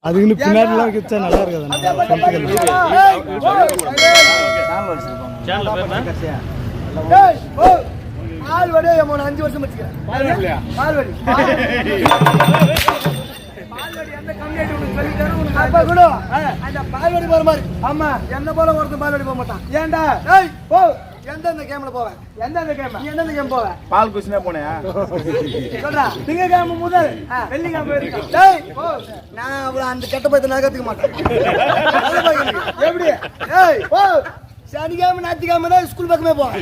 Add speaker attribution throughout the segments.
Speaker 1: அதுக்கு பின்னாடிலாம் வச்சா நல்லா இருக்காது.
Speaker 2: பால்வடி 5 வருஷம் வச்சுக்கிறேன். பால்வடி எந்த கம்யூனிட்டி உனக்கு சொல்லிட்டாரு உனக்கு அப்பா கூட அந்த பால்வடி போற மாதிரி. ஆமா, என்ன போல ஒருத்தன் பால்வடி போக மாட்டான். ஏன்டா? ஏய் போ. எந்தெந்த கேம்ல போவேன்? எந்தெந்த கேம்? நீ எந்தெந்த கேம் போவ? பால் குச்சினா போனேன். சொல்றா. திங்கக்கிழமை முதல் வெள்ளிக்கிழமை வரைக்கும். டேய் போ. நான் அவள அந்த கெட்ட பையத்தை நகர்த்திக்க மாட்டேன். எப்படி? ஏய் போ. சனிக்கிழமை ஞாயிற்றுக்கிழமை தான் ஸ்கூல் பக்கமே போவேன்.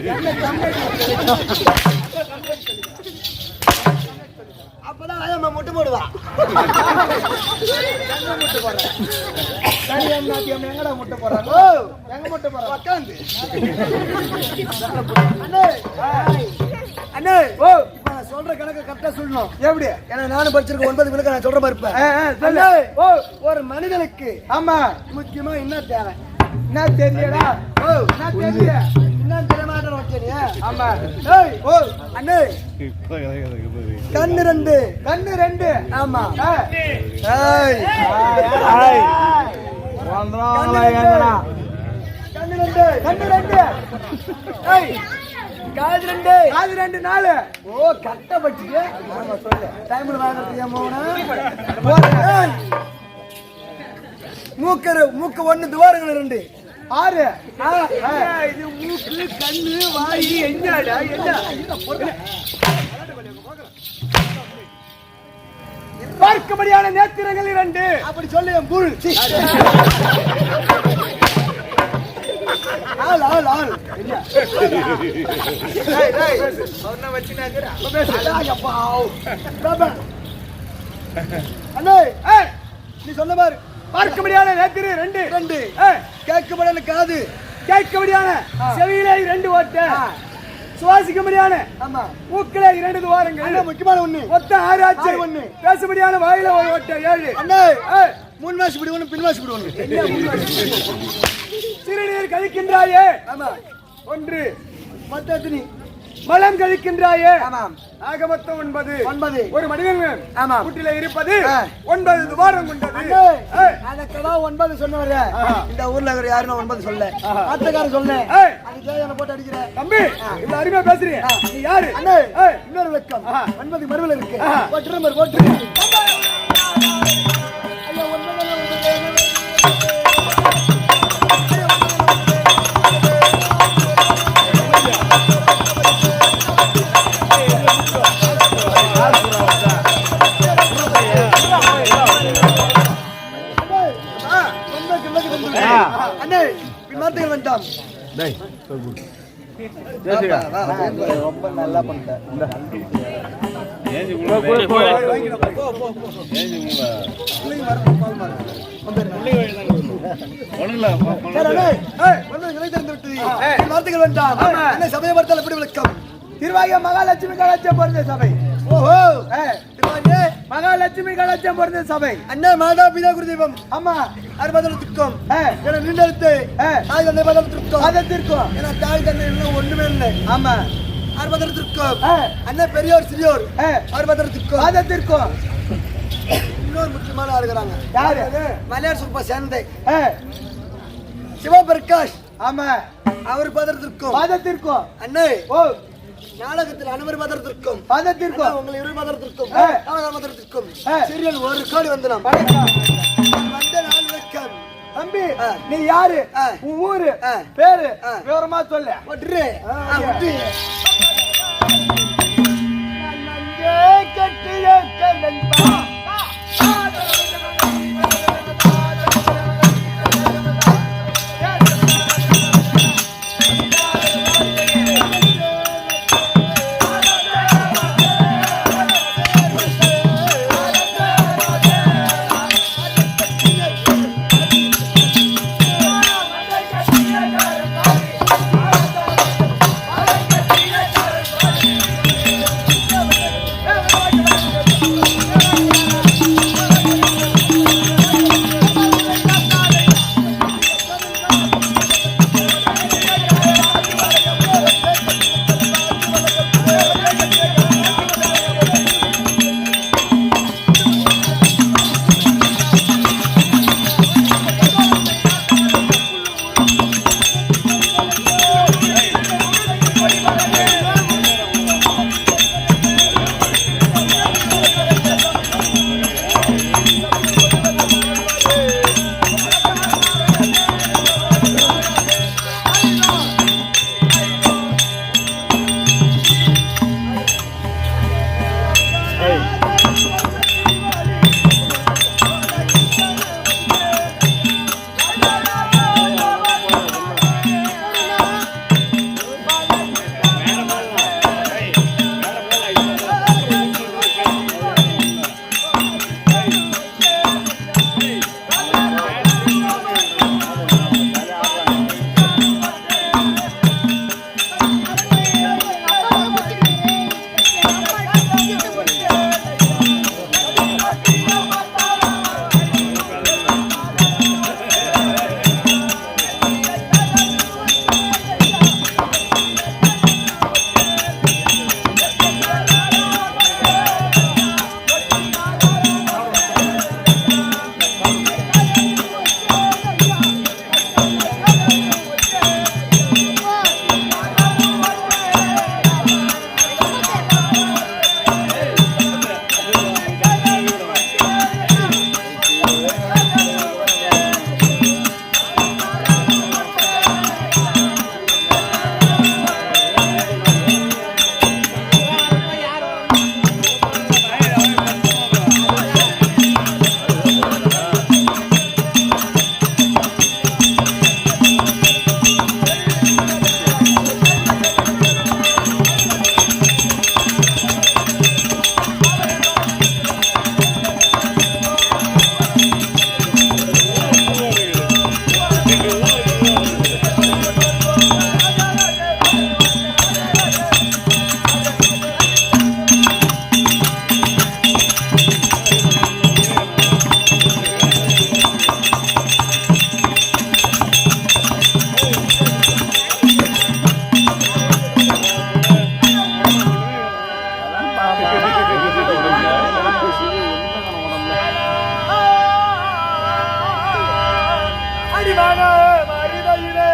Speaker 2: அப்பதான் அம்மா முட்டை போடுவா. முட்டை போடுறேன். சனிக்கிழமை ஞாயிற்றுக்கிழமை எங்கடா முட்டை போடுறாங்க? எங்க முட்டை போடுறா? உட்காந்து. அண்ணே ஓ இப்ப நான் சொல்ற கணக்கு கரெக்டா சொல்லணும். எப்படி? ஏன்னா நானும் படிச்சிருக்கேன் 9 விழுக்க நான் சொல்ற மாதிரி இருப்பேன். ஓ ஒரு மனிதனுக்கு ஆமா முக்கியமா என்ன தேவை? என்ன தெரியடா? ஓ என்ன தெரிய? என்ன தெரிய மாட்டேன் வச்சனியா? ஆமா. ஏய் ஓ அண்ணே கண்ணு ரெண்டு ஆமா. ஏய் ஏய் வந்தறா கண்ணு ரெண்டு ஏய் காது ரெண்டு நாலு. ஓ கட்ட பட்டியே. ஆமா சொல்லு. டைம்ல வாங்கறியா மோனா? மூக்கு 1 துவாரங்கள் 2 6. இது மூக்கு கண்ணு வாய் என்னடா என்ன பார்க்கபடியான நேத்திரங்கள் 2 அப்படி சொல்லு. என் புல் ஆள் என்ன சொன்ன வச்சினாங்கடா அப்பா பாபா அண்ணே நீ சொன்ன பாரு. பார்க்கபடியான நேத்திர 2 கேட்கபடியான காது, கேட்கபடியான செவியிலே 2 ஓட்டை, சுவாசிக்கபடியான ஆமா மூக்கிலே 2 துவாரங்கள். முக்கியமான ஒண்ணு மொத்தம் 6 ஆச்சு. ஒண்ணு பேசபடியான வாயில ஒரு ஓட்டை 7. அண்ணே முன் வாசி பிடி ஒண்ணு பின் வாசி பிடி ஒண்ணு. சிறுநீர் கழிக்கின்றாயே ஆமா 1. மொத்தத்தினி மலம் கழிக்கின்றாயே ஆமாம். ஆக மொத்தம் 9. ஒரு மனிதன் ஆமா கூட்டில இருப்பது 9 துவாரம் கொண்டது. அதக்கெல்லாம் 9 சொன்னவரே இந்த ஊர்ல வேற யாரும் 9 சொல்ல. ஆத்தக்கார சொல்ல. அதுக்கு என்ன போட்டு அடிக்கிற தம்பி? இவ்வளவு அருமையா பேசுறீங்க. நீ யாரு? அண்ணே இன்னொரு வெக்கம் 9 மறுவல இருக்கு. போட்டு அண்ணே பின்னாடி வந்துட்டான். டேய் ரொம்ப நல்லா பண்ணிட்ட. சபையப்படுத்தல் எப்படி விளக்கம்? திருவாகிய மகாலட்சுமி கலாச்சாரம் பிறந்த சபை. ஓஹோ மகாலட்சுமி கலாச்சாரம் பிறந்த சபை. அண்ணா மாதா பிதா குருதீபம் அம்மா 60 திருக்கம் நின்றெடுத்து தாய் தந்தை பதத்திற்கும் ஏன்னா தாய் தந்தை ஒண்ணுமே இல்லை. ஆமா 60 திருக்கம். அண்ணா பெரியோர் சிறியோர் 60 திருக்கம் பதத்திற்கும். இன்னொரு முக்கியமான ஆளுகிறாங்க. யாரு? மலையார் சூப்பா சேர்ந்தை சிவபிரகாஷ். ஆமா அவர் பதத்திற்கும். அண்ணே ஓ நாடகத்தில் அனைவரும் பதத்திற்கும் உங்களை 20 பதத்திற்கும் சீரியல் 1 கோடி வந்து நாம் வந்த நாள் வெக்கம். தம்பி நீ யாரு? உன் ஊரு பேரு விவரமா சொல்ல. வடிவான மருதையிலே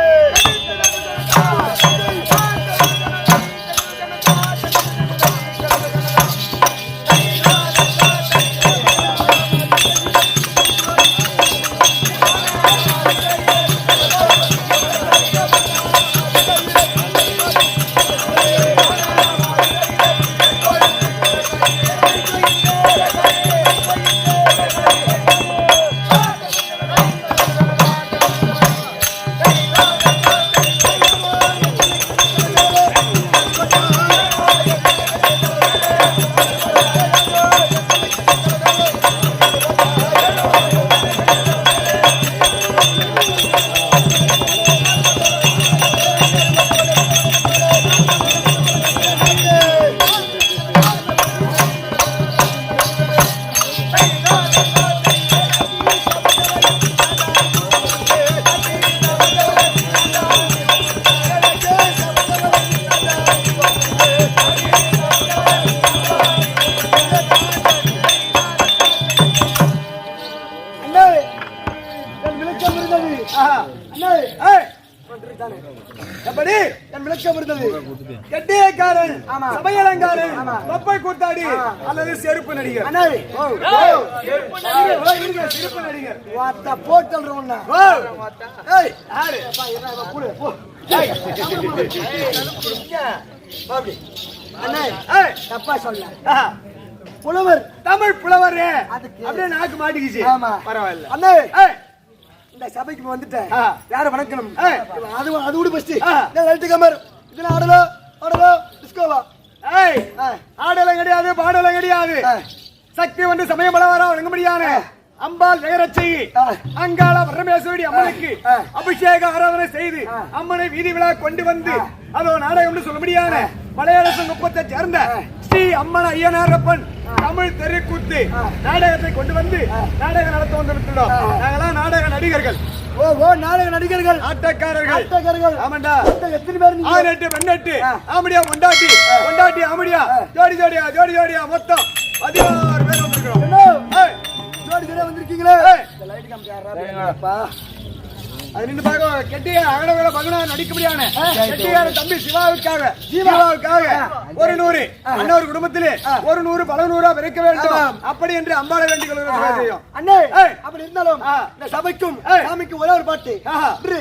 Speaker 2: எப்படி என் விளக்கம் இருந்தது கெட்டியக்காரன் சபையலங்காரன் பப்பை கூத்தாடி அல்லது செருப்பு நடிகர் செருப்பு நடிகர் போட்டல் தப்பா சொல்ல புலவர் தமிழ் புலவர் அப்படியே நாக்கு மாட்டிக்கிச்சு பரவாயில்ல அண்ணே இந்த சபைக்கு வந்துட்டேன் யார வணக்கணும் அது விடு பஸ்ட் கமர் இதுல ஆடலோ டிஸ்கோவா ஆடலாம் கிடையாது பாடலாம் கிடையாது சக்தி வந்து சமயம் பலவாரா வழங்க முடியாது அம்பாள் நகரச்சி அங்காள பரமேஸ்வரி அம்மனுக்கு அபிஷேக ஆராதனை செய்து அம்மனை வீதி விழா கொண்டு வந்து அதோ நாடகம் சொல்ல முடியாது பழையரசு குப்பத்தை சேர்ந்த ஸ்ரீ அம்மன் ஐயனாரப்பன் தமிழ் தெருக்கூத்து நாடகத்தை கொண்டு வந்து நாடகம் நடத்த வந்துவிட்டுள்ளோம். நாங்களாம் நாடக நடிகர்கள். நாடக நடிகர்கள் ஆட்டக்காரர்கள் ஆமாண்டா. எத்தனை பேர்? 8 பெண்ணெட்டு ஆமடியா கொண்டாட்டி ஆமடியா ஜோடியா மொத்தம் 16 பேர் வந்திருக்கிறோம். ஜோடி வந்திருக்கீங்களே. அது நின்று பார்க்க கெட்டிய அகடவேல பகுனா நடிக்க முடியாது. கெட்டியார தம்பி சிவாவுக்காக ஒரு 100 அண்ணவர் குடும்பத்திலே ஒரு 100 பல 100 விரைக்க வேண்டும் அப்படி என்று அம்பாளை வேண்டிக் கொள்கிறோம். அண்ணே அப்படி இருந்தாலும் இந்த சபைக்கும் சாமிக்கும் ஒரே ஒரு பாட்டு.
Speaker 3: ஒரு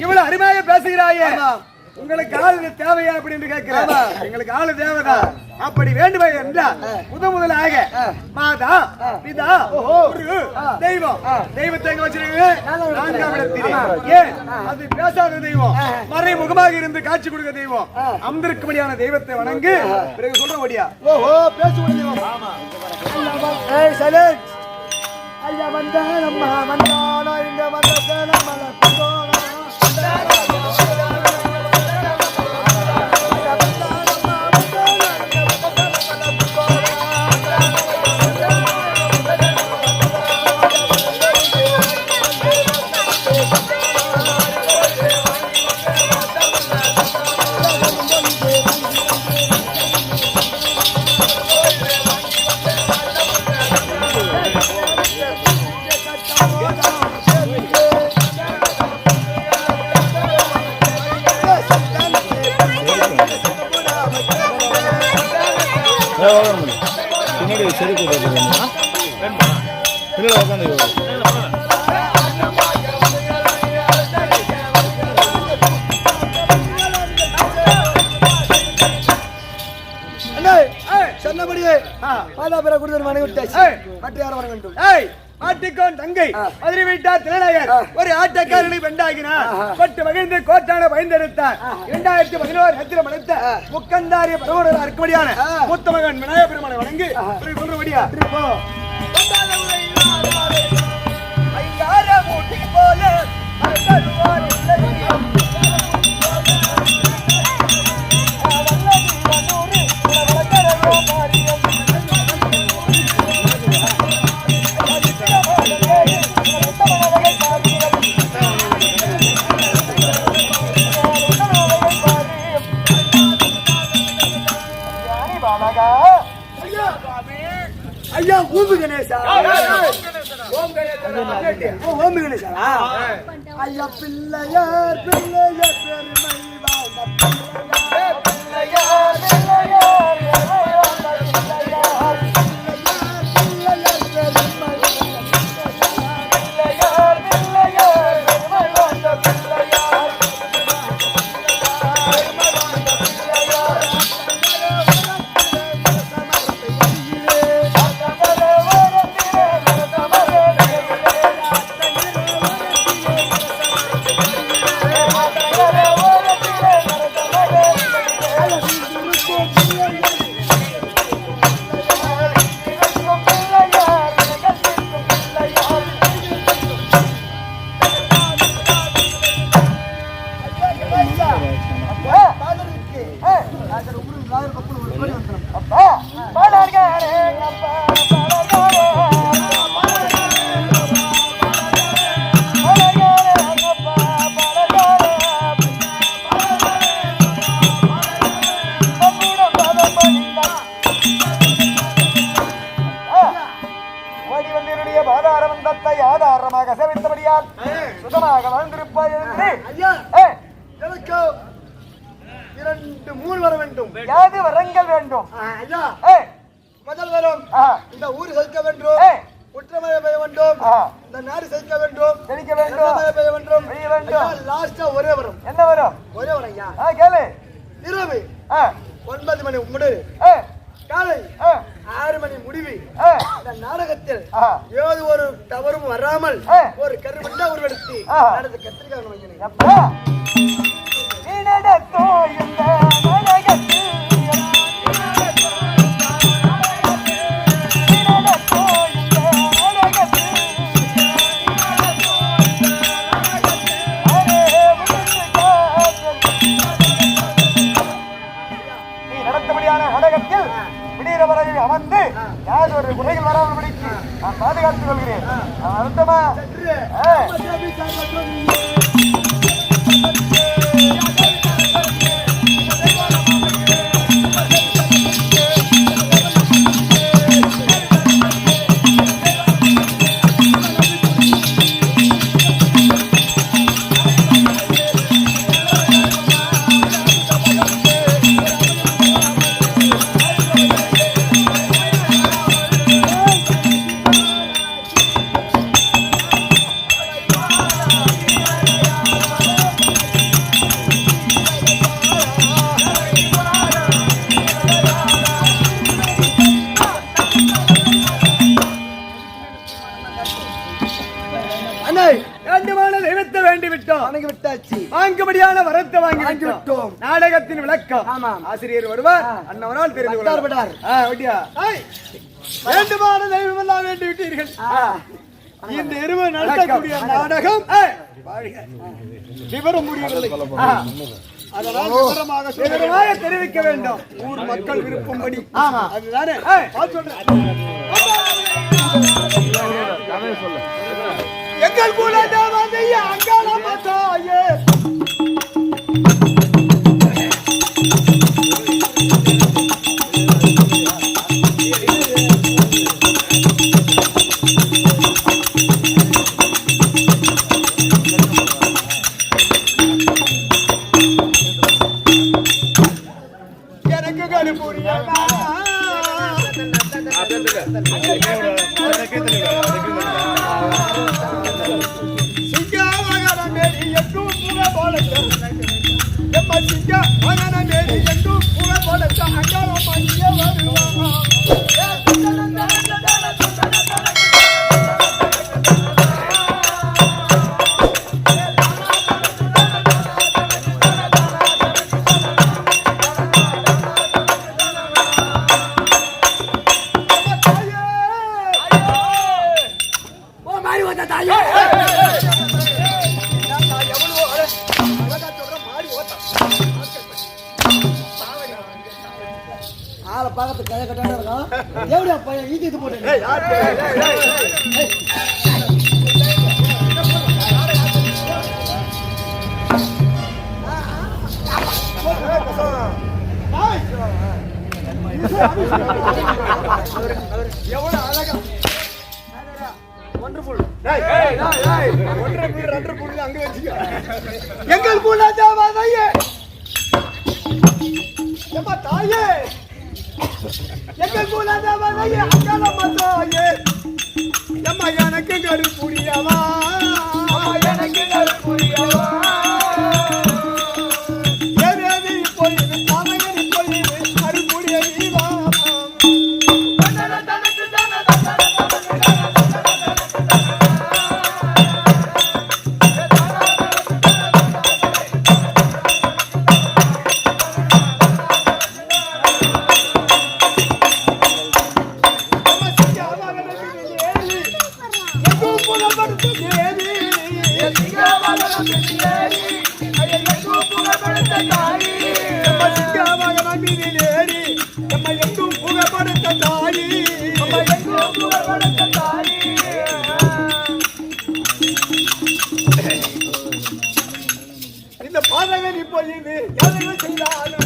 Speaker 2: இவ்வளவு அருமையாக பேசுகிறாயே, உங்களுக்கு ஆளு தேவையா அப்படின்னு கேட்கிறேன். எங்களுக்கு ஆளு தேவைதான். அப்படி வேண்டுமே என்றால் முதலாக மாதா பிதா குரு தெய்வம், தெய்வத்தை எங்க வச்சிருக்கீங்க? நான்காம் இடத்தில். ஏன் அது பேசாத தெய்வம், மறைமுகமாக இருந்து காட்சி கொடுக்க தெய்வம், அமர்ந்திருக்கும்படியான தெய்வத்தை வணங்கு. பிறகு சொல்றபடியா பேசுவது தெய்வம். ஐயா வந்தான வந்தானா இங்க வந்த
Speaker 1: பின்னாடி சரி உட்காந்து
Speaker 2: சொன்னபடியே பாதாபுர குருதர் மனை விட்டாச்சு. மற்ற யாரும் வர வேண்டும். ஆட்டிக்கோன் தங்கை மதுரை வீட்டார் திறனாயர் ஒரு ஆட்டக்காரனை பெண்டாகினார். பட்டு மகிழ்ந்து கோட்டான பயந்தெடுத்தார். 2011 நத்திரம் அளித்த முக்கந்தாரிய பரவோடு அறுக்கும்படியான மூத்த மகன் விநாயக பெருமானை வணங்கி சொல்றபடியா ஐயா ஓம் கணேசா. ஓம் கணேசா. ஐயா பிள்ளையார் பிள்ளையார் பெருமை வாழ்ந்த பிள்ளையார் பிள்ளையார் பிள்ளையார் ஆதாரமாக சேவித்தபடியால் சுகமாக வாழ்ந்திருப்பாய் என்று எனக்கு 2 3 வர வேண்டும். யாது வரங்கள் வேண்டும். ஐயா முதல் வரும் இந்த ஊர் செலுத்த வேண்டும், குற்றமழை பெய்ய வேண்டும், இந்த நாடு செலுத்த வேண்டும், செழிக்க வேண்டும், பெய்ய வேண்டும், பெய்ய வேண்டும். லாஸ்டா ஒரே வரும். என்ன வரும்? ஒரே வரும் ஐயா. கேளு. இரவு 9 மணி முடி, காலை 6 மணி முடிவு. இந்த நாடகத்தில் ஏதோ ஒரு தவறும் வராமல் ஒரு கருமண்டா உருவெடுத்து நடந்து கத்திரிக்காய் நாடகத்தில் விடிகிற வரையில் அமர்ந்து யார் ஒரு குறைகள் வராமல் படித்து நான் பாதுகாத்துக் கொள்கிறேன். அர்த்தமா? வணங்கி விட்டாச்சு. வாங்கும்படியான வரத்தை வாங்கி விட்டோம். நாடகத்தின் விளக்கம். ஆமாம். ஆசிரியர் வருவார். அண்ணவரால் தெரிந்து கொள்வார். அப்படியா? வேண்டுமான தெய்வம் எல்லாம் வேண்டி விட்டீர்கள். இந்த எருமை நடக்கக்கூடிய நாடகம் விவரம் முடியவில்லை. அதனால் விவரமாக தெரிவிக்க வேண்டும். ஊர் மக்கள் விருப்பம்படி. அதுதானே எங்கள் கூட அங்காள ஆளை பார்க்கறது கதை கட்டான இருக்கும். எப்படியா பையன் ஈட்டி இது போட்டு எவ்வளவு அழகா அங்க வச்சுக்க. எங்கள் கூட தாயே தாயே எங்கள் கூட தாயே அங்காளம்மா தாயே எம்மா எனக்கு கருப்புடியவா எனக்கு கருப்புடியவா ஏறி போய் தானகரி போய் கருப்புடிய நீவா இந்த பாதகன் இப்போ இது எதையும் செய்தாலும்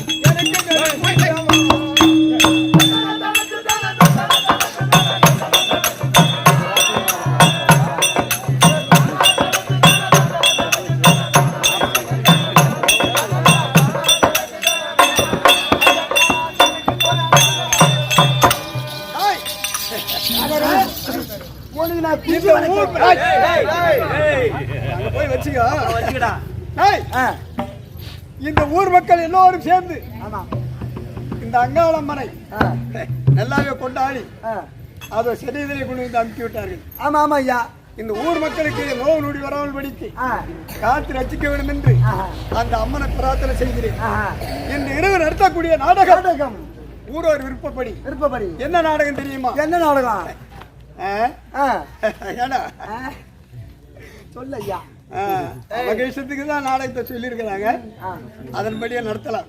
Speaker 2: இந்த ஊர் மக்கள் எல்லோரும் சேர்ந்து இந்த அங்காளம்மனை நல்லாவே கொண்டாடி அதை செடிகளை கொண்டு வந்து அனுப்பி விட்டார்கள். ஆமா ஆமா ஐயா, இந்த ஊர் மக்களுக்கு நோவு நொடி வராமல் படித்து காத்து ரசிக்க வேண்டும் என்று அந்த அம்மனை பிரார்த்தனை செய்கிறேன். இந்த இரவு நடத்தக்கூடிய நாடகம் ஊரோர் விருப்பப்படி என்ன நாடகம் தெரியுமா? என்ன நாடகம்? சொல்ல ஐயா. மகேஷத்துக்கு தான் நாடகத்தை சொல்லி இருக்கிறாங்க, அதன்படியே நடத்தலாம்.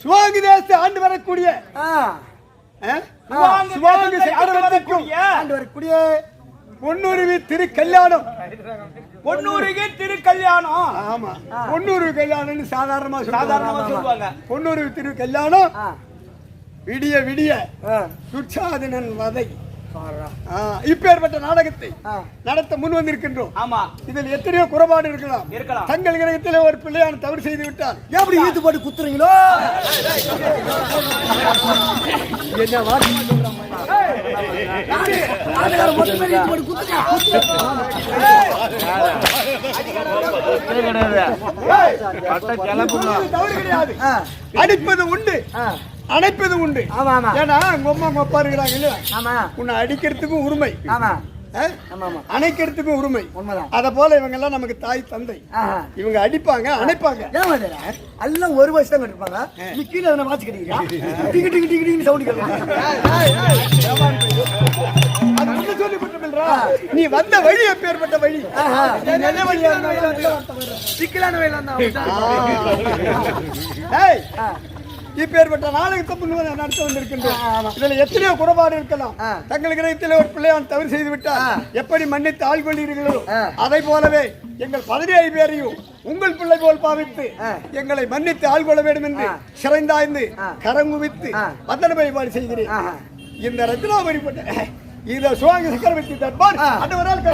Speaker 2: சுவாங்கி தேசத்தை ஆண்டு வரக்கூடிய பொன்னூருவி திருக்கல்யாணம். ஆமா, பொன்னூருவி கல்யாணம் சாதாரணமா சொல்லுவாங்க. பொன்னூருவி திருக்கல்யாணம் விடிய விடிய துச்சாதனன் வதை இப்பேற்பட்ட நாடகத்தை நடத்த முன் வந்திருக்கின்றோம். ஆமா, இதில் எத்தனையோ குறைபாடு இருக்கலாம். தங்கள் கிரகத்தில் ஒரு பிள்ளையான தவறு செய்து விட்டார். எப்படி ஈத்து போட்டு குத்துறீங்களோ? அடிப்பது உண்டு, அணைப்பது உண்டு. ஏன்னா உங்க அம்மா அப்பா இருக்கிறாங்க இல்லையா, உன்னை அடிக்கிறதுக்கும் உரிமை, அணைக்கிறதுக்கும் உரிமை. அத போல இவங்க எல்லாம் நமக்கு தாய் தந்தை. இவங்க அடிப்பாங்க, அணைப்பாங்க.
Speaker 3: எல்லாம் ஒரு வருஷம் தான் கட்டிருப்பாங்க. நீ கீழே எதனா வாட்சி கட்டிக்கிறியா? டிக்கு டிக்கு டிக்கு டிக்கு சவுண்ட் கேட்குது.
Speaker 2: நீ வந்த வழி எப்பேற்பட்ட வழி?
Speaker 3: நல்ல வழியா சிக்கலான வழியா
Speaker 2: இப்பேற்பட்ட நாடகத்தை நடத்த வந்திருக்கின்றோம். இதுல எத்தனையோ குறைபாடு இருக்கலாம். தங்களுக்கு இடத்தில் ஒரு பிள்ளையான் தவறு செய்து விட்டால் எப்படி மன்னித்து ஆள்கொள்ளீர்களோ அதை போலவே எங்கள் 15 பேரையும் உங்கள் பிள்ளை போல் பாவித்து எங்களை மன்னித்து ஆள்கொள்ள வேண்டும் என்று சிறைந்தாய்ந்து கரங்குவித்து வந்தன வழிபாடு செய்கிறேன். இந்த ரத்னாபரிப்பட்ட இத சுவாமி சக்கரவர்த்தி தர்பார் அண்டவரால்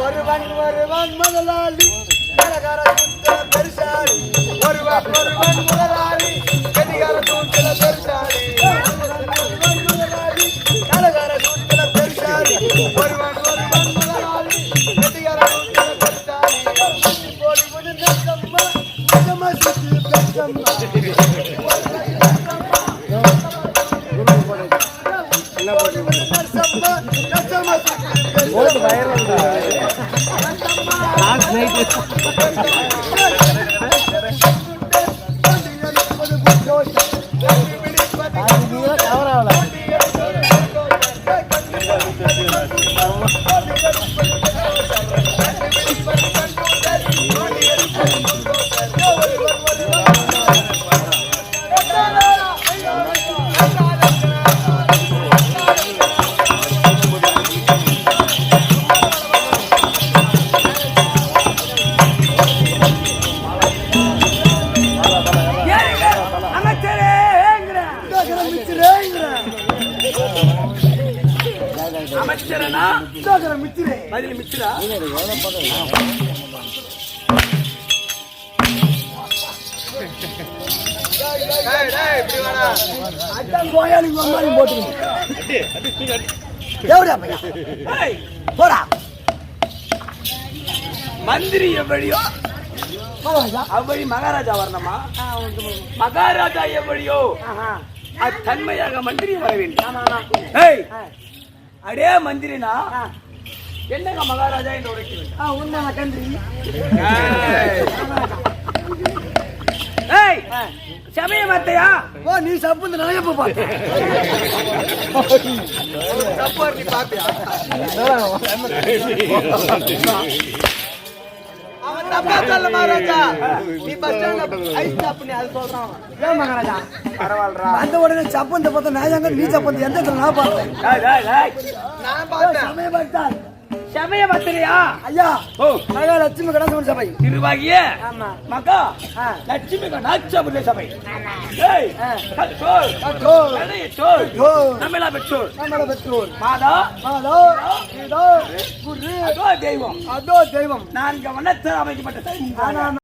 Speaker 3: ஒருவன் முதலாளி கரகர சுந்தர பெருசாளி ஒருவன் முதலாளி கதிகார சுந்தர பெருசாளி முதலாளி கரகர சுந்தர பெருசாளி ஒருவன் முதலாளி கதிகார சுந்தர பெருசாளி போடி போடி நக்கம்மா நக்கம்மா சுத்தி பெருசம்மா
Speaker 1: बहुत वायरल था लास्ट नाइट அமைச்சரனா
Speaker 2: மிச்சிரே
Speaker 1: பதில் மிச்சிரா
Speaker 3: அதான் கோயாளி கோமாளி போட்டுக்கணும் எவ்வளோ
Speaker 1: ஏய்,
Speaker 3: போடா
Speaker 1: மந்திரி எவ்வளியோ
Speaker 3: மகாராஜா
Speaker 1: அவ்வழி மகாராஜா வரணுமா மகாராஜா எவ்வளியோ அத்தன்மையாக மந்திரி வர வேண்டும் ஏய், அடே மந்திரினா என்னங்க மகாராஜா என்று உரைக்க வேண்டும்
Speaker 3: உண்மை கன்றி
Speaker 1: ஏய், சமய மாத்தையா
Speaker 3: ஓ நீ சப்பு நான் எப்ப பார்த்தேன்
Speaker 2: அவன் தப்பா சொல்ல மகாராஜா நீ பஸ் ஸ்டாண்ட்ல ஐஸ் சாப்பிடு அது சொல்றான்
Speaker 3: ஏன் மகாராஜா
Speaker 1: பரவாயில்ல
Speaker 3: அந்த உடனே சப்பந்த பார்த்தா நான் எங்க நீ சப்பந்த எந்த இடத்துல நான் பார்த்தேன்
Speaker 2: நான் பார்த்தேன்
Speaker 3: சமயம் பார்த்தால்
Speaker 1: சமய மாத்திரையா
Speaker 3: ஐயா
Speaker 1: ஓ
Speaker 3: மகா லட்சுமி கடாசமன் சபை
Speaker 1: திருவாகிய மகா லட்சுமி கடாட்சபுரிய சபை ஏய் கற்றோர் கடையற்றோர் தமிழா பெற்றோர்
Speaker 3: நம்மள பெற்றோர்
Speaker 1: மாதா
Speaker 3: மாதோ இதோ குரு
Speaker 1: அதோ தெய்வம்
Speaker 3: அதோ தெய்வம்
Speaker 1: நான்கு வண்ணத்தில் அமைக்கப்பட்ட தெய்வம்
Speaker 3: ஆனா